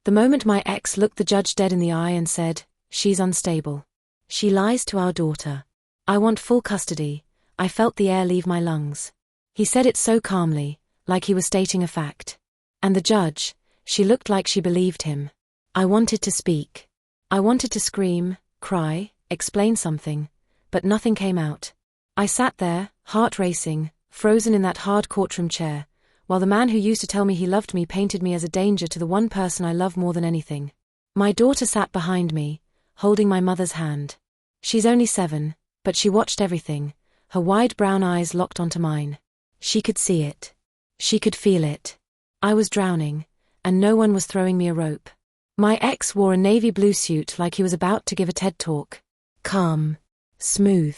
The moment my ex looked the judge dead in the eye and said, "She's unstable. She lies to our daughter. I want full custody," I felt the air leave my lungs. He said it so calmly, like he was stating a fact. And the judge, she looked like she believed him. I wanted to speak. I wanted to scream, cry, explain something, but nothing came out. I sat there, heart racing, frozen in that hard courtroom chair, while the man who used to tell me he loved me painted me as a danger to the one person I love more than anything. My daughter sat behind me, holding my mother's hand. She's only 7, but she watched everything, her wide brown eyes locked onto mine. She could see it. She could feel it. I was drowning, and no one was throwing me a rope. My ex wore a navy blue suit like he was about to give a TED talk. Calm, smooth,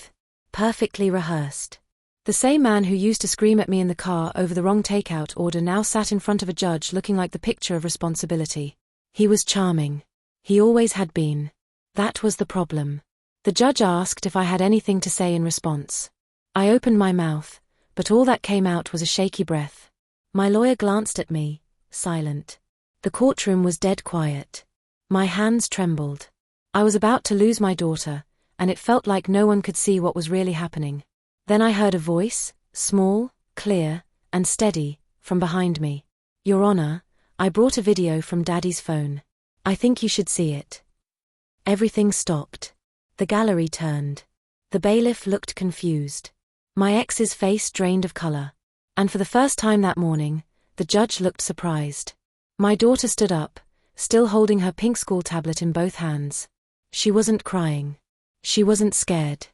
perfectly rehearsed. The same man who used to scream at me in the car over the wrong takeout order now sat in front of a judge looking like the picture of responsibility. He was charming. He always had been. That was the problem. The judge asked if I had anything to say in response. I opened my mouth, but all that came out was a shaky breath. My lawyer glanced at me, silent. The courtroom was dead quiet. My hands trembled. I was about to lose my daughter, and it felt like no one could see what was really happening. Then I heard a voice, small, clear, and steady, from behind me. "Your Honor, I brought a video from Daddy's phone. I think you should see it." Everything stopped. The gallery turned. The bailiff looked confused. My ex's face drained of color. And for the first time that morning, the judge looked surprised. My daughter stood up, still holding her pink school tablet in both hands. She wasn't crying. She wasn't scared.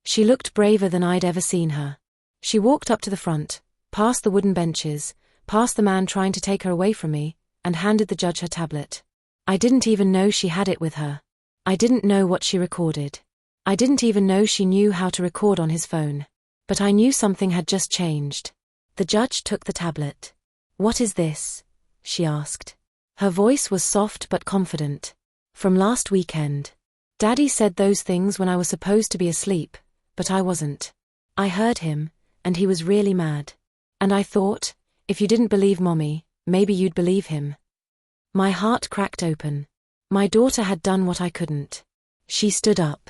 She looked braver than I'd ever seen her. She walked up to the front, past the wooden benches, past the man trying to take her away from me, and handed the judge her tablet. I didn't even know she had it with her. I didn't know what she recorded. I didn't even know she knew how to record on his phone. But I knew something had just changed. The judge took the tablet. "What is this?" she asked. Her voice was soft but confident. "From last weekend. Daddy said those things when I was supposed to be asleep, but I wasn't. I heard him, and he was really mad. And I thought, if you didn't believe Mommy, maybe you'd believe him." My heart cracked open. My daughter had done what I couldn't. She stood up.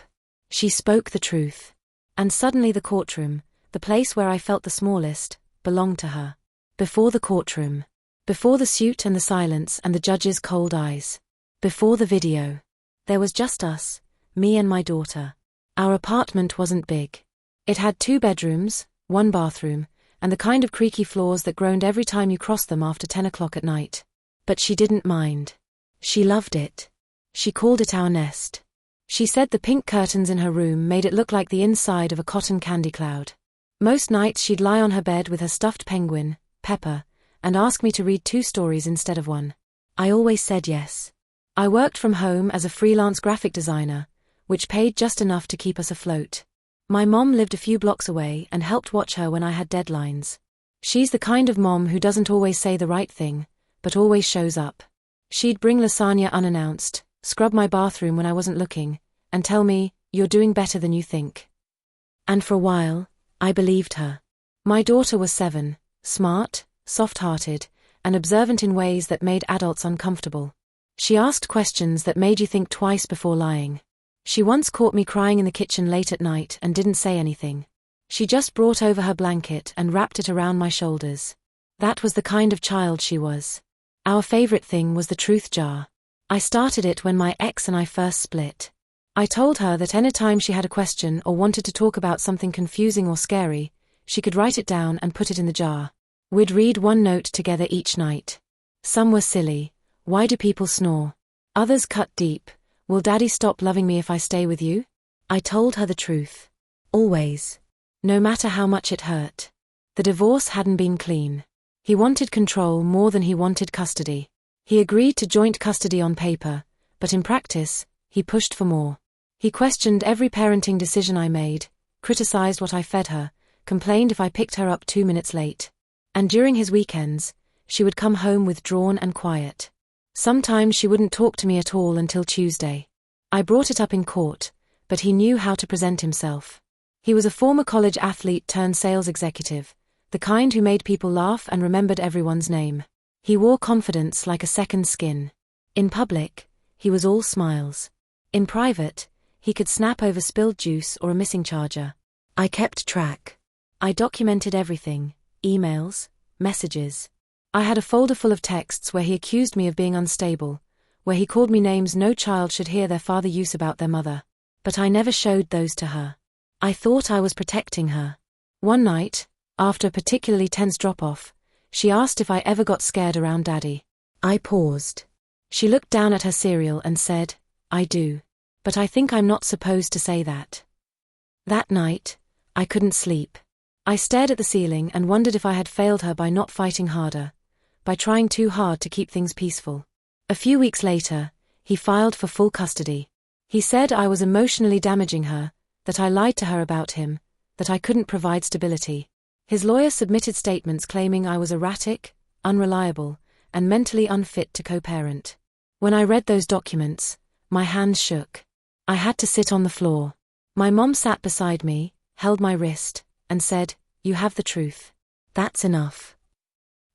She spoke the truth. And suddenly the courtroom, the place where I felt the smallest, belonged to her. Before the courtroom. Before the suit and the silence and the judge's cold eyes. Before the video. There was just us, me and my daughter. Our apartment wasn't big. It had 2 bedrooms, 1 bathroom, and the kind of creaky floors that groaned every time you crossed them after 10 o'clock at night. But she didn't mind. She loved it. She called it our nest. She said the pink curtains in her room made it look like the inside of a cotton candy cloud. Most nights she'd lie on her bed with her stuffed penguin, Pepper, and ask me to read 2 stories instead of 1. I always said yes. I worked from home as a freelance graphic designer, which paid just enough to keep us afloat. My mom lived a few blocks away and helped watch her when I had deadlines. She's the kind of mom who doesn't always say the right thing, but always shows up. She'd bring lasagna unannounced, scrub my bathroom when I wasn't looking, and tell me, "You're doing better than you think." And for a while, I believed her. My daughter was 7, smart, soft-hearted, and observant in ways that made adults uncomfortable. She asked questions that made you think twice before lying. She once caught me crying in the kitchen late at night and didn't say anything. She just brought over her blanket and wrapped it around my shoulders. That was the kind of child she was. Our favorite thing was the truth jar. I started it when my ex and I first split. I told her that anytime she had a question or wanted to talk about something confusing or scary, she could write it down and put it in the jar. We'd read 1 note together each night. Some were silly. "Why do people snore?" Others cut deep. "Will Daddy stop loving me if I stay with you?" I told her the truth. Always. No matter how much it hurt. The divorce hadn't been clean. He wanted control more than he wanted custody. He agreed to joint custody on paper, but in practice, he pushed for more. He questioned every parenting decision I made, criticized what I fed her, complained if I picked her up 2 minutes late. And during his weekends, she would come home withdrawn and quiet. Sometimes she wouldn't talk to me at all until Tuesday. I brought it up in court, but he knew how to present himself. He was a former college athlete turned sales executive, the kind who made people laugh and remembered everyone's name. He wore confidence like a second skin. In public, he was all smiles. In private, he could snap over spilled juice or a missing charger. I kept track. I documented everything: emails, messages. I had a folder full of texts where he accused me of being unstable, where he called me names no child should hear their father use about their mother. But I never showed those to her. I thought I was protecting her. One night, after a particularly tense drop-off, she asked if I ever got scared around Daddy. I paused. She looked down at her cereal and said, "I do. But I think I'm not supposed to say that." That night, I couldn't sleep. I stared at the ceiling and wondered if I had failed her by not fighting harder, by trying too hard to keep things peaceful. A few weeks later, he filed for full custody. He said I was emotionally damaging her, that I lied to her about him, that I couldn't provide stability. His lawyer submitted statements claiming I was erratic, unreliable, and mentally unfit to co-parent. When I read those documents, my hands shook. I had to sit on the floor. My mom sat beside me, held my wrist, and said, "You have the truth. That's enough."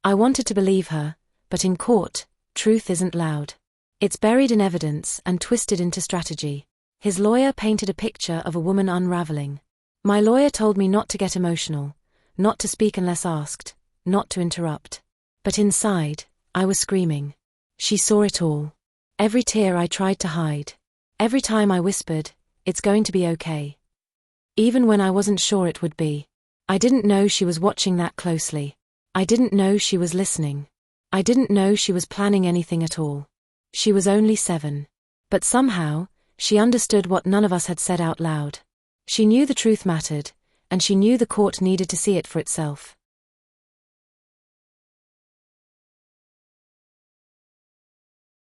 I wanted to believe her, but in court, truth isn't loud. It's buried in evidence and twisted into strategy. His lawyer painted a picture of a woman unraveling. My lawyer told me not to get emotional, not to speak unless asked, not to interrupt. But inside, I was screaming. She saw it all. Every tear I tried to hide. Every time I whispered, "It's going to be okay." Even when I wasn't sure it would be. I didn't know she was watching that closely. I didn't know she was listening. I didn't know she was planning anything at all. She was only 7. But somehow, she understood what none of us had said out loud. She knew the truth mattered, and she knew the court needed to see it for itself.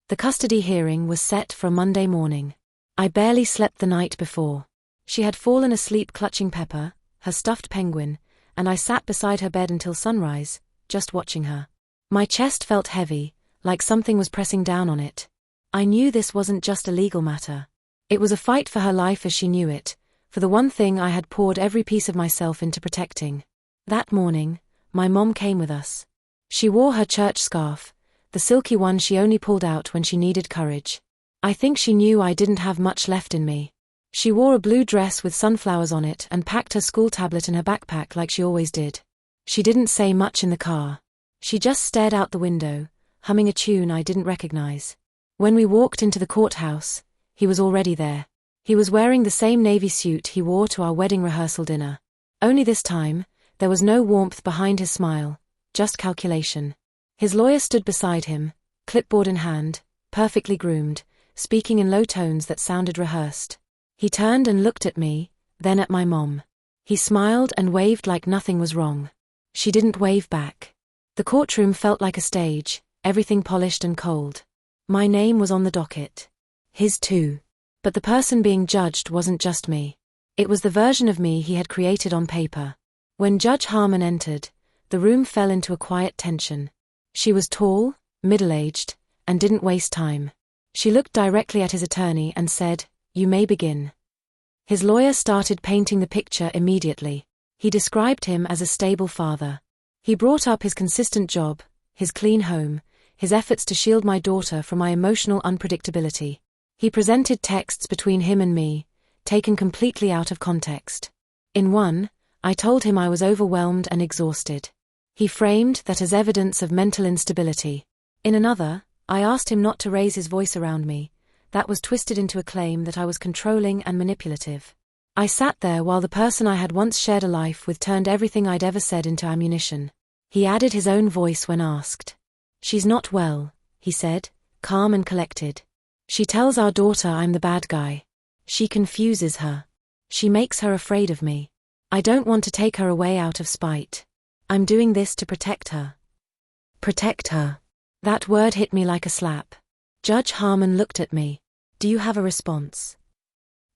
The custody hearing was set for a Monday morning. I barely slept the night before. She had fallen asleep clutching Pepper, her stuffed penguin, and I sat beside her bed until sunrise, just watching her. My chest felt heavy, like something was pressing down on it. I knew this wasn't just a legal matter. It was a fight for her life as she knew it, for the one thing I had poured every piece of myself into protecting. That morning, my mom came with us. She wore her church scarf, the silky one she only pulled out when she needed courage. I think she knew I didn't have much left in me. She wore a blue dress with sunflowers on it and packed her school tablet in her backpack like she always did. She didn't say much in the car. She just stared out the window, humming a tune I didn't recognize. When we walked into the courthouse, he was already there. He was wearing the same navy suit he wore to our wedding rehearsal dinner. Only this time, there was no warmth behind his smile, just calculation. His lawyer stood beside him, clipboard in hand, perfectly groomed, speaking in low tones that sounded rehearsed. He turned and looked at me, then at my mom. He smiled and waved like nothing was wrong. She didn't wave back. The courtroom felt like a stage, everything polished and cold. My name was on the docket. His too. But the person being judged wasn't just me. It was the version of me he had created on paper. When Judge Harmon entered, the room fell into a quiet tension. She was tall, middle-aged, and didn't waste time. She looked directly at his attorney and said, "You may begin." His lawyer started painting the picture immediately. He described him as a stable father. He brought up his consistent job, his clean home, his efforts to shield my daughter from my emotional unpredictability. He presented texts between him and me, taken completely out of context. In one, I told him I was overwhelmed and exhausted. He framed that as evidence of mental instability. In another, I asked him not to raise his voice around me. That was twisted into a claim that I was controlling and manipulative. I sat there while the person I had once shared a life with turned everything I'd ever said into ammunition. He added his own voice when asked. "She's not well," he said, calm and collected. "She tells our daughter I'm the bad guy. She confuses her. She makes her afraid of me. I don't want to take her away out of spite. I'm doing this to protect her." Protect her. That word hit me like a slap. Judge Harmon looked at me. "Do you have a response?"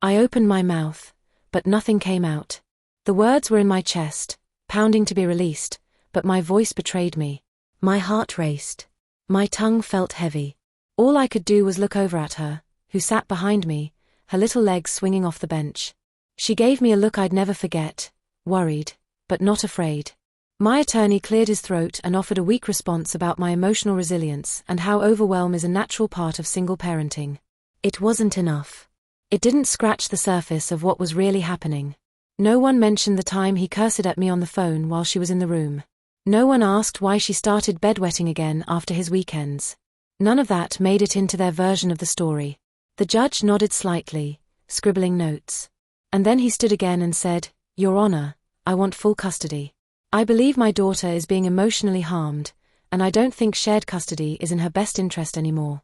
I opened my mouth, but nothing came out. The words were in my chest, pounding to be released, but my voice betrayed me. My heart raced. My tongue felt heavy. All I could do was look over at her, who sat behind me, her little legs swinging off the bench. She gave me a look I'd never forget, worried, but not afraid. My attorney cleared his throat and offered a weak response about my emotional resilience and how overwhelm is a natural part of single parenting. It wasn't enough. It didn't scratch the surface of what was really happening. No one mentioned the time he cursed at me on the phone while she was in the room. No one asked why she started bedwetting again after his weekends. None of that made it into their version of the story. The judge nodded slightly, scribbling notes. And then he stood again and said, "Your Honor, I want full custody. I believe my daughter is being emotionally harmed, and I don't think shared custody is in her best interest anymore."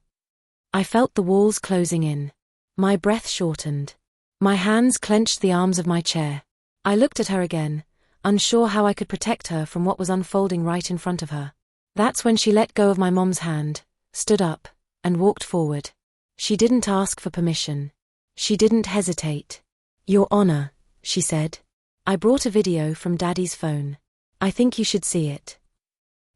I felt the walls closing in. My breath shortened. My hands clenched the arms of my chair. I looked at her again, unsure how I could protect her from what was unfolding right in front of her. That's when she let go of my mom's hand, stood up, and walked forward. She didn't ask for permission. She didn't hesitate. "Your Honor," she said. "I brought a video from Daddy's phone. I think you should see it."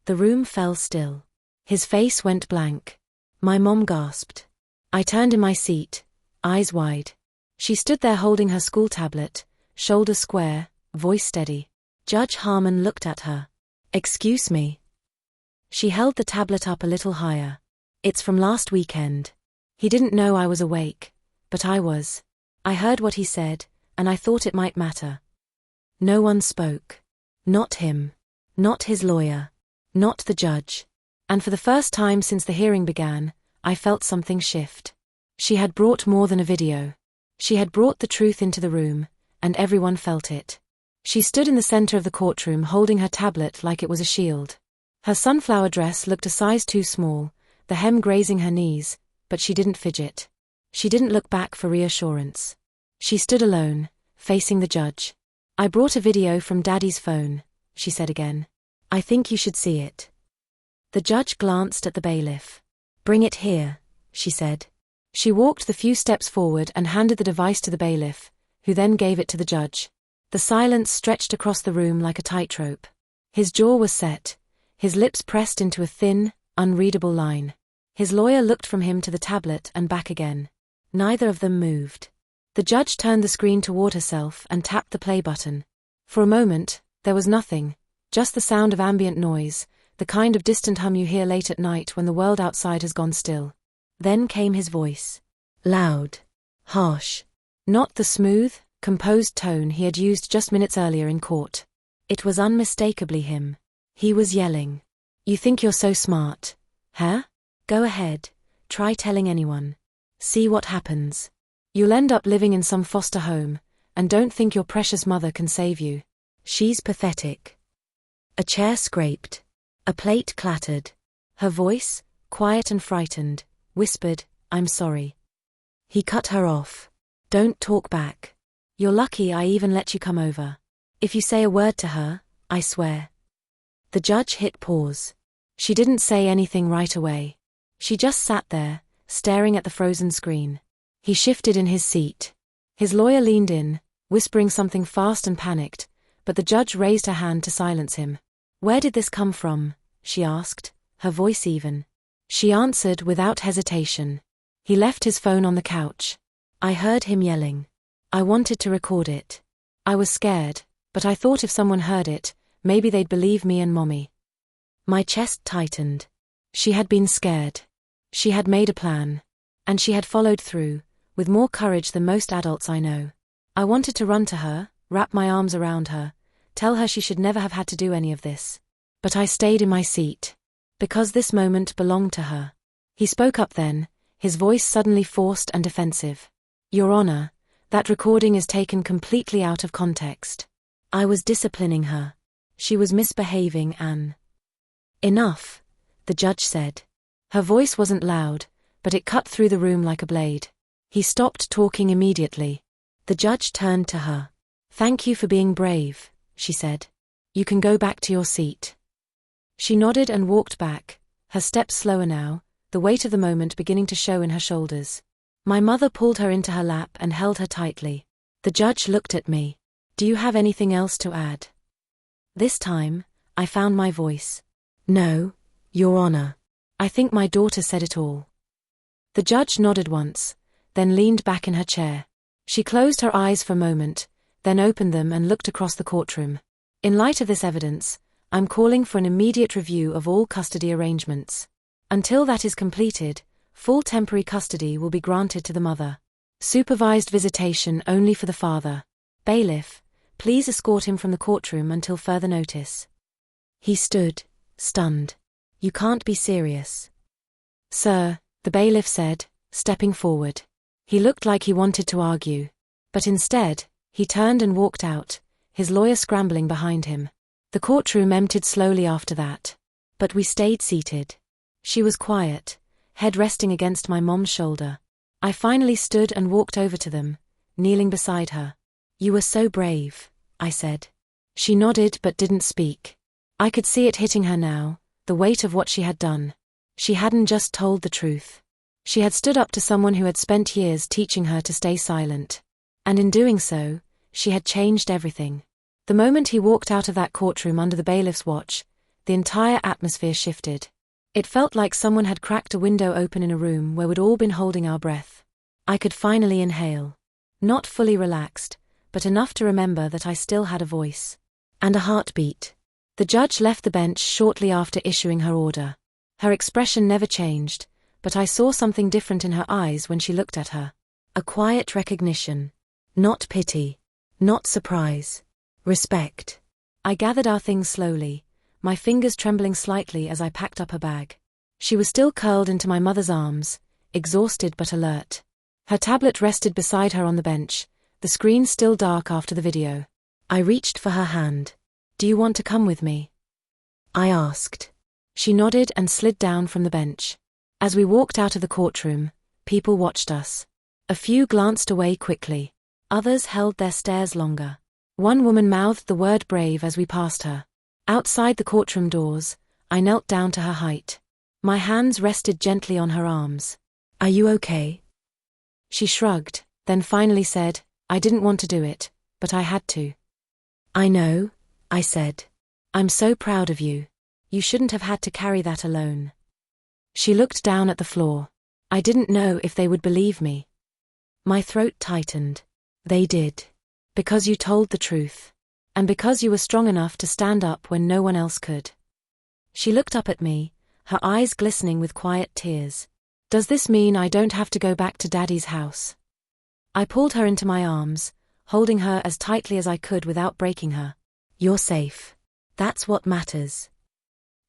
The room fell still. His face went blank. My mom gasped. I turned in my seat, eyes wide. She stood there holding her school tablet, shoulders square, voice steady. Judge Harmon looked at her. "Excuse me." She held the tablet up a little higher. "It's from last weekend." He didn't know I was awake, but I was. I heard what he said, and I thought it might matter. No one spoke. Not him. Not his lawyer. Not the judge. And for the first time since the hearing began, I felt something shift. She had brought more than a video. She had brought the truth into the room, and everyone felt it. She stood in the center of the courtroom holding her tablet like it was a shield. Her sunflower dress looked a size too small, the hem grazing her knees, but she didn't fidget. She didn't look back for reassurance. She stood alone, facing the judge. "I brought a video from Daddy's phone," she said again. "I think you should see it." The judge glanced at the bailiff. "Bring it here," she said. She walked the few steps forward and handed the device to the bailiff, who then gave it to the judge. The silence stretched across the room like a tightrope. His jaw was set, his lips pressed into a thin, unreadable line. His lawyer looked from him to the tablet and back again. Neither of them moved. The judge turned the screen toward herself and tapped the play button. For a moment, there was nothing, just the sound of ambient noise, the kind of distant hum you hear late at night when the world outside has gone still. Then came his voice. Loud. Harsh. Not the smooth, composed tone he had used just minutes earlier in court. It was unmistakably him. He was yelling. "You think you're so smart, huh? Go ahead, try telling anyone. See what happens. You'll end up living in some foster home, and don't think your precious mother can save you. She's pathetic." A chair scraped. A plate clattered. Her voice, quiet and frightened, whispered, "I'm sorry." He cut her off. "Don't talk back. You're lucky I even let you come over. If you say a word to her, I swear." The judge hit pause. She didn't say anything right away. She just sat there, staring at the frozen screen. He shifted in his seat. His lawyer leaned in, whispering something fast and panicked, but the judge raised her hand to silence him. "Where did this come from?" she asked, her voice even. She answered without hesitation. He left his phone on the couch. I heard him yelling. I wanted to record it. I was scared, but I thought if someone heard it, maybe they'd believe me and Mommy. My chest tightened. She had been scared. She had made a plan. And she had followed through, with more courage than most adults I know. I wanted to run to her, wrap my arms around her, tell her she should never have had to do any of this. But I stayed in my seat. Because this moment belonged to her. He spoke up then, his voice suddenly forced and defensive. "Your Honor, that recording is taken completely out of context. I was disciplining her. She was misbehaving and—" "Enough," the judge said. Her voice wasn't loud, but it cut through the room like a blade. He stopped talking immediately. The judge turned to her. "Thank you for being brave," she said. "You can go back to your seat." She nodded and walked back, her steps slower now, the weight of the moment beginning to show in her shoulders. My mother pulled her into her lap and held her tightly. The judge looked at me. "Do you have anything else to add?" This time, I found my voice. "No, Your Honor. I think my daughter said it all." The judge nodded once, then leaned back in her chair. She closed her eyes for a moment, then opened them and looked across the courtroom. In light of this evidence, I'm calling for an immediate review of all custody arrangements. Until that is completed, full temporary custody will be granted to the mother. Supervised visitation only for the father. Bailiff, please escort him from the courtroom until further notice. He stood, stunned. You can't be serious. Sir, the bailiff said, stepping forward. He looked like he wanted to argue. But instead, he turned and walked out, his lawyer scrambling behind him. The courtroom emptied slowly after that. But we stayed seated. She was quiet, head resting against my mom's shoulder. I finally stood and walked over to them, kneeling beside her. You were so brave, I said. She nodded but didn't speak. I could see it hitting her now, the weight of what she had done. She hadn't just told the truth. She had stood up to someone who had spent years teaching her to stay silent. And in doing so, she had changed everything. The moment he walked out of that courtroom under the bailiff's watch, the entire atmosphere shifted. It felt like someone had cracked a window open in a room where we'd all been holding our breath. I could finally inhale. Not fully relaxed, but enough to remember that I still had a voice. And a heartbeat. The judge left the bench shortly after issuing her order. Her expression never changed, but I saw something different in her eyes when she looked at her. A quiet recognition. Not pity. Not surprise. Respect. I gathered our things slowly, my fingers trembling slightly as I packed up her bag. She was still curled into my mother's arms, exhausted but alert. Her tablet rested beside her on the bench, the screen still dark after the video. I reached for her hand. Do you want to come with me? I asked. She nodded and slid down from the bench. As we walked out of the courtroom, people watched us. A few glanced away quickly. Others held their stares longer. One woman mouthed the word brave as we passed her. Outside the courtroom doors, I knelt down to her height. My hands rested gently on her arms. Are you okay? She shrugged, then finally said, I didn't want to do it, but I had to. I know, I said. I'm so proud of you. You shouldn't have had to carry that alone. She looked down at the floor. I didn't know if they would believe me. My throat tightened. They did. Because you told the truth. And because you were strong enough to stand up when no one else could. She looked up at me, her eyes glistening with quiet tears. Does this mean I don't have to go back to Daddy's house? I pulled her into my arms, holding her as tightly as I could without breaking her. You're safe. That's what matters.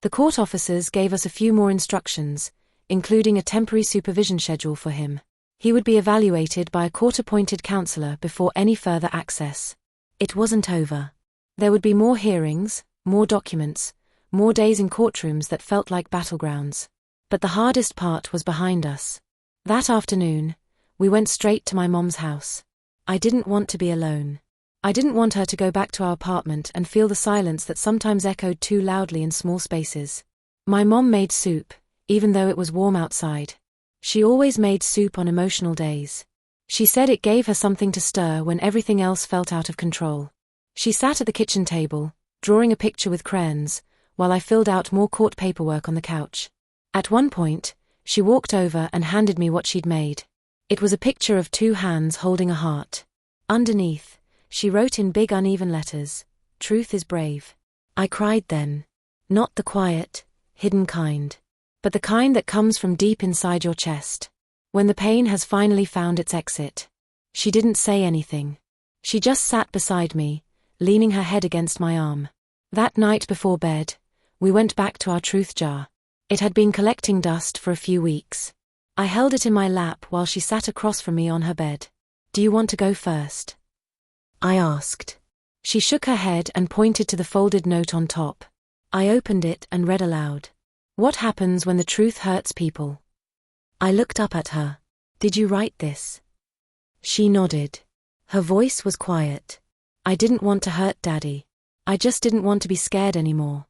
The court officers gave us a few more instructions, including a temporary supervision schedule for him. He would be evaluated by a court-appointed counselor before any further access. It wasn't over. There would be more hearings, more documents, more days in courtrooms that felt like battlegrounds. But the hardest part was behind us. That afternoon, we went straight to my mom's house. I didn't want to be alone. I didn't want her to go back to our apartment and feel the silence that sometimes echoed too loudly in small spaces. My mom made soup, even though it was warm outside. She always made soup on emotional days. She said it gave her something to stir when everything else felt out of control. She sat at the kitchen table, drawing a picture with crayons, while I filled out more court paperwork on the couch. At one point, she walked over and handed me what she'd made. It was a picture of two hands holding a heart. Underneath, she wrote in big uneven letters, "Truth is brave." I cried then. Not the quiet, hidden kind, but the kind that comes from deep inside your chest. When the pain has finally found its exit. She didn't say anything. She just sat beside me, leaning her head against my arm. That night before bed, we went back to our truth jar. It had been collecting dust for a few weeks. I held it in my lap while she sat across from me on her bed. Do you want to go first? I asked. She shook her head and pointed to the folded note on top. I opened it and read aloud. What happens when the truth hurts people? I looked up at her. Did you write this? She nodded. Her voice was quiet. I didn't want to hurt Daddy. I just didn't want to be scared anymore.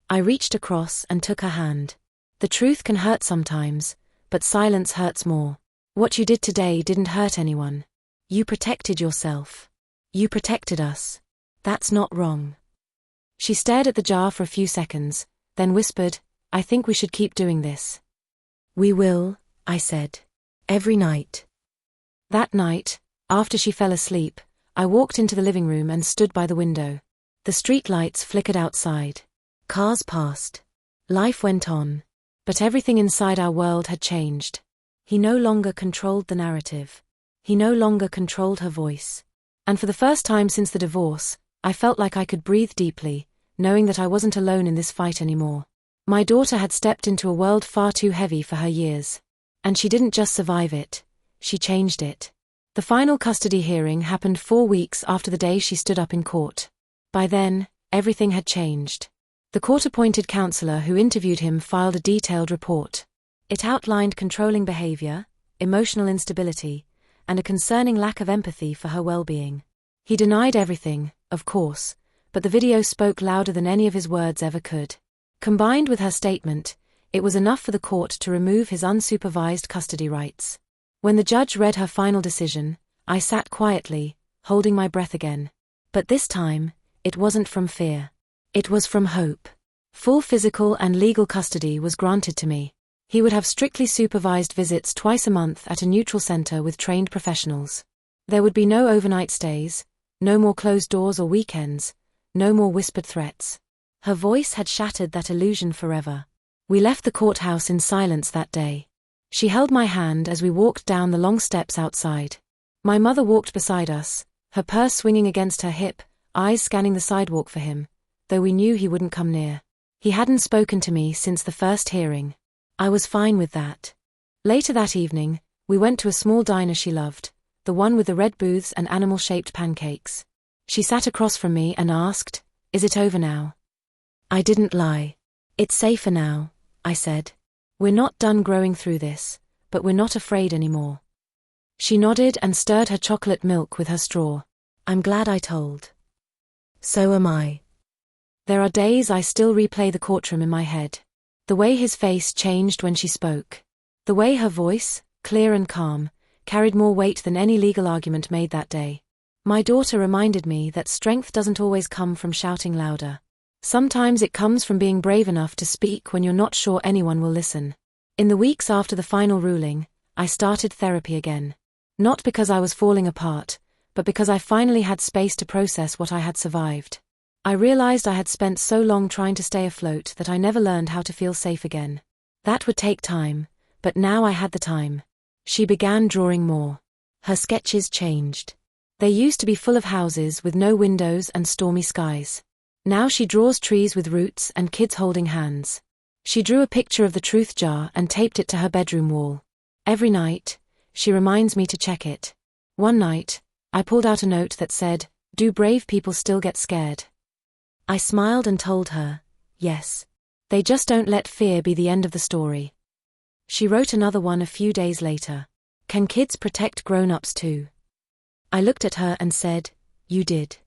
I reached across and took her hand. The truth can hurt sometimes, but silence hurts more. What you did today didn't hurt anyone. You protected yourself. You protected us. That's not wrong. She stared at the jar for a few seconds, then whispered, I think we should keep doing this. We will, I said. Every night. That night, after she fell asleep, I walked into the living room and stood by the window. The street lights flickered outside. Cars passed. Life went on. But everything inside our world had changed. He no longer controlled the narrative. He no longer controlled her voice. And for the first time since the divorce, I felt like I could breathe deeply, knowing that I wasn't alone in this fight anymore. My daughter had stepped into a world far too heavy for her years. And she didn't just survive it, she changed it. The final custody hearing happened 4 weeks after the day she stood up in court. By then, everything had changed. The court-appointed counselor who interviewed him filed a detailed report. It outlined controlling behavior, emotional instability, and a concerning lack of empathy for her well-being. He denied everything, of course, but the video spoke louder than any of his words ever could. Combined with her statement, it was enough for the court to remove his unsupervised custody rights. When the judge read her final decision, I sat quietly, holding my breath again. But this time, it wasn't from fear. It was from hope. Full physical and legal custody was granted to me. He would have strictly supervised visits twice a month at a neutral center with trained professionals. There would be no overnight stays, no more closed doors or weekends, no more whispered threats. Her voice had shattered that illusion forever. We left the courthouse in silence that day. She held my hand as we walked down the long steps outside. My mother walked beside us, her purse swinging against her hip, eyes scanning the sidewalk for him, though we knew he wouldn't come near. He hadn't spoken to me since the first hearing. I was fine with that. Later that evening, we went to a small diner she loved, the one with the red booths and animal-shaped pancakes. She sat across from me and asked, "Is it over now?" I didn't lie. "It's safer now," I said. "We're not done growing through this, but we're not afraid anymore." She nodded and stirred her chocolate milk with her straw. "I'm glad I told." "So am I." There are days I still replay the courtroom in my head. The way his face changed when she spoke. The way her voice, clear and calm, carried more weight than any legal argument made that day. My daughter reminded me that strength doesn't always come from shouting louder. Sometimes it comes from being brave enough to speak when you're not sure anyone will listen. In the weeks after the final ruling, I started therapy again. Not because I was falling apart, but because I finally had space to process what I had survived. I realized I had spent so long trying to stay afloat that I never learned how to feel safe again. That would take time, but now I had the time. She began drawing more. Her sketches changed. They used to be full of houses with no windows and stormy skies. Now she draws trees with roots and kids holding hands. She drew a picture of the truth jar and taped it to her bedroom wall. Every night, she reminds me to check it. One night, I pulled out a note that said, "Do brave people still get scared?" I smiled and told her, yes. They just don't let fear be the end of the story. She wrote another one a few days later. "Can kids protect grown-ups too?" I looked at her and said, "You did."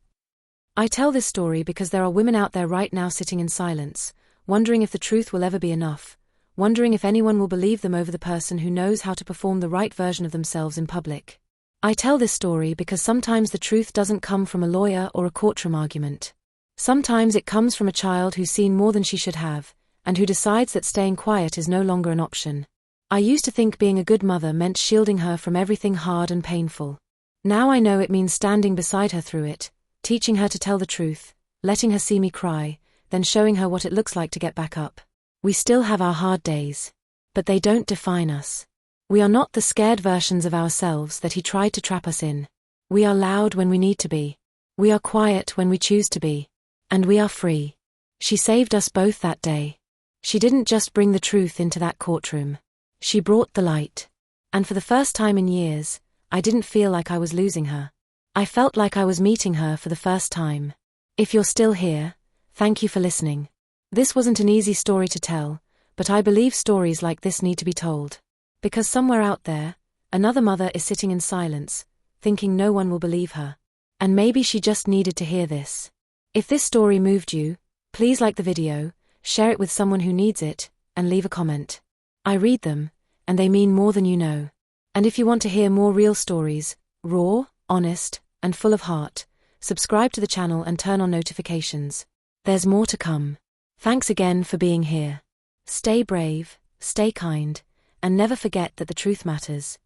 I tell this story because there are women out there right now sitting in silence, wondering if the truth will ever be enough, wondering if anyone will believe them over the person who knows how to perform the right version of themselves in public. I tell this story because sometimes the truth doesn't come from a lawyer or a courtroom argument. Sometimes it comes from a child who's seen more than she should have, and who decides that staying quiet is no longer an option. I used to think being a good mother meant shielding her from everything hard and painful. Now I know it means standing beside her through it, teaching her to tell the truth, letting her see me cry, then showing her what it looks like to get back up. We still have our hard days. But they don't define us. We are not the scared versions of ourselves that he tried to trap us in. We are loud when we need to be. We are quiet when we choose to be. And we are free. She saved us both that day. She didn't just bring the truth into that courtroom. She brought the light. And for the first time in years, I didn't feel like I was losing her. I felt like I was meeting her for the first time. If you're still here, thank you for listening. This wasn't an easy story to tell, but I believe stories like this need to be told. Because somewhere out there, another mother is sitting in silence, thinking no one will believe her. And maybe she just needed to hear this. If this story moved you, please like the video, share it with someone who needs it, and leave a comment. I read them, and they mean more than you know. And if you want to hear more real stories, raw, honest, and full of heart, subscribe to the channel and turn on notifications. There's more to come. Thanks again for being here. Stay brave, stay kind, and never forget that the truth matters.